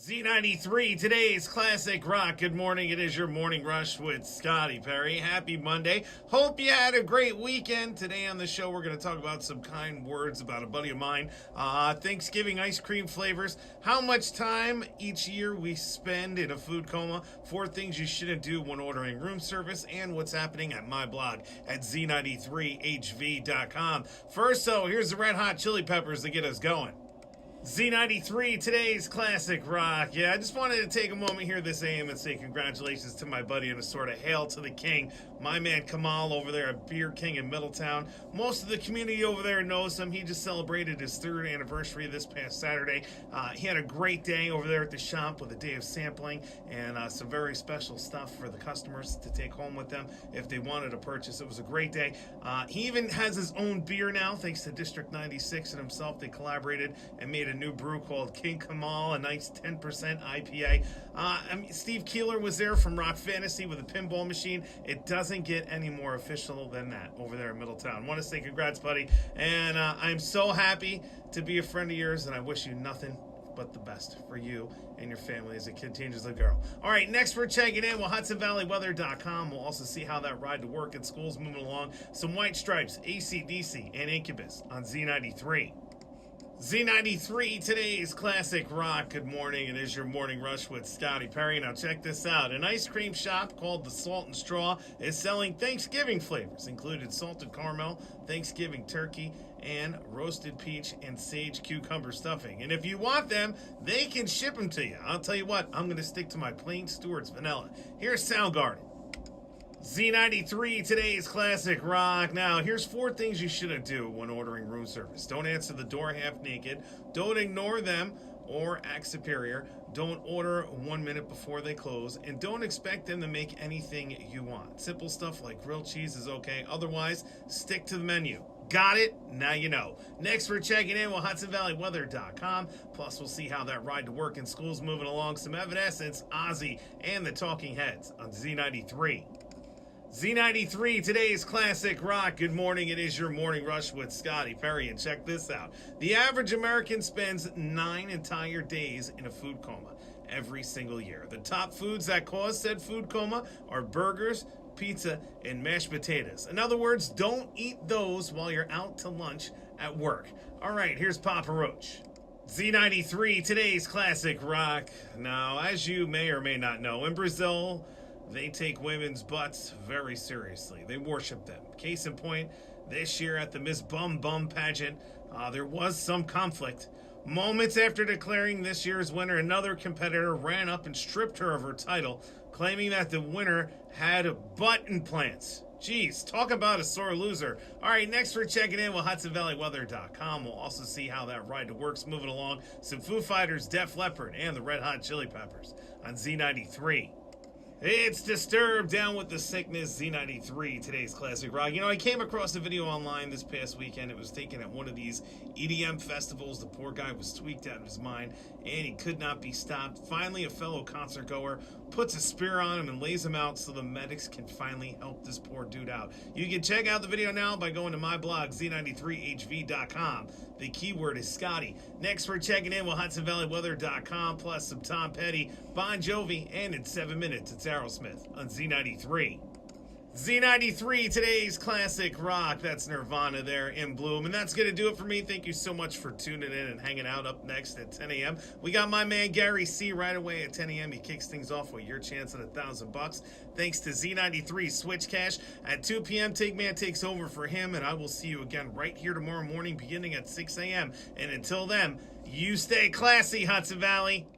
Z93, today's classic rock. Good morning. It is your morning rush with Scotty Perry. Happy Monday. Hope you had a great weekend. Today on the show, we're going to talk about some kind words about a buddy of mine. Thanksgiving ice cream flavors. How much time each year we spend in a food coma. 4 things you shouldn't do when ordering room service. And what's happening at my blog at z93hv.com. First, here's the Red Hot Chili Peppers to get us going. Z93, today's classic rock. Yeah, I just wanted to take a moment here this AM and say congratulations to my buddy and a sort of hail to the king, my man Kamal over there at Beer King in Middletown. Most of the community over there knows him. He just celebrated his 3rd anniversary this past Saturday. He had a great day over there at the shop with a day of sampling and some very special stuff for the customers to take home with them if they wanted to purchase. It was a great day. He even has his own beer now, thanks to District 96 and himself. They collaborated and made a new brew called King Kamal, a nice 10% IPA. Steve Keeler was there from Rock Fantasy with a pinball machine. It doesn't get any more official than that over there in Middletown. I want to say congrats, buddy. And I'm so happy to be a friend of yours, and I wish you nothing but the best for you and your family as it continues to grow. All right, next we're checking in with HudsonValleyWeather.com. We'll also see how that ride to work at school's moving along. Some White Stripes, AC/DC, and Incubus on Z93. Z93, today's classic rock. Good morning. It is your morning rush with Scotty Perry. Now check this out. An ice cream shop called the Salt and Straw is selling Thanksgiving flavors, included salted caramel, Thanksgiving turkey, and roasted peach and sage cucumber stuffing. And if you want them, they can ship them to you. I'll tell you what, I'm going to stick to my plain Stewart's vanilla. Here's Soundgarden. Z93, today's classic rock. Now, here's 4 things you shouldn't do when ordering room service. Don't answer the door half naked. Don't ignore them or act superior. Don't order 1 minute before they close. And don't expect them to make anything you want. Simple stuff like grilled cheese is okay. Otherwise, stick to the menu. Got it? Now you know. Next, we're checking in with HudsonValleyWeather.com. Plus, we'll see how that ride to work in school's moving along. Some Evanescence, Ozzy, and the Talking Heads on Z93. Z93, today's classic rock. Good morning. It is your morning rush with Scotty Perry. And check this out. The average American spends 9 entire days in a food coma every single year. The top foods that cause said food coma are burgers, pizza, and mashed potatoes. In other words, don't eat those while you're out to lunch at work. All right, here's Papa Roach. Z93, today's classic rock. Now, as you may or may not know, in Brazil, they take women's butts very seriously. They worship them. Case in point, this year at the Miss Bum Bum pageant, there was some conflict. Moments after declaring this year's winner, another competitor ran up and stripped her of her title, claiming that the winner had butt implants. Jeez, talk about a sore loser. All right, next we're checking in with HudsonValleyWeather.com. We'll also see how that ride to work's moving along. Some Foo Fighters, Def Leppard, and the Red Hot Chili Peppers on Z93. It's Disturbed, Down with the Sickness, Z93, today's classic rock. You know, I came across a video online this past weekend. It was taken at one of these EDM festivals. The poor guy was tweaked out of his mind, and he could not be stopped. Finally, a fellow concert goer puts a spear on him and lays him out so the medics can finally help this poor dude out. You can check out the video now by going to my blog, z93hv.com. The keyword is Scotty. Next, we're checking in with HudsonValleyWeather.com, plus some Tom Petty, Bon Jovi, and in 7 minutes, it's Aerosmith on Z93. Z93, today's classic rock. That's Nirvana there in Bloom. And that's going to do it for me. Thank you so much for tuning in and hanging out. Up next at 10 a.m., we got my man Gary C. right away at 10 a.m. He kicks things off with your chance at $1,000. Thanks to Z93 Switch Cash. At 2 p.m., Take Man takes over for him. And I will see you again right here tomorrow morning beginning at 6 a.m. And until then, you stay classy, Hudson Valley.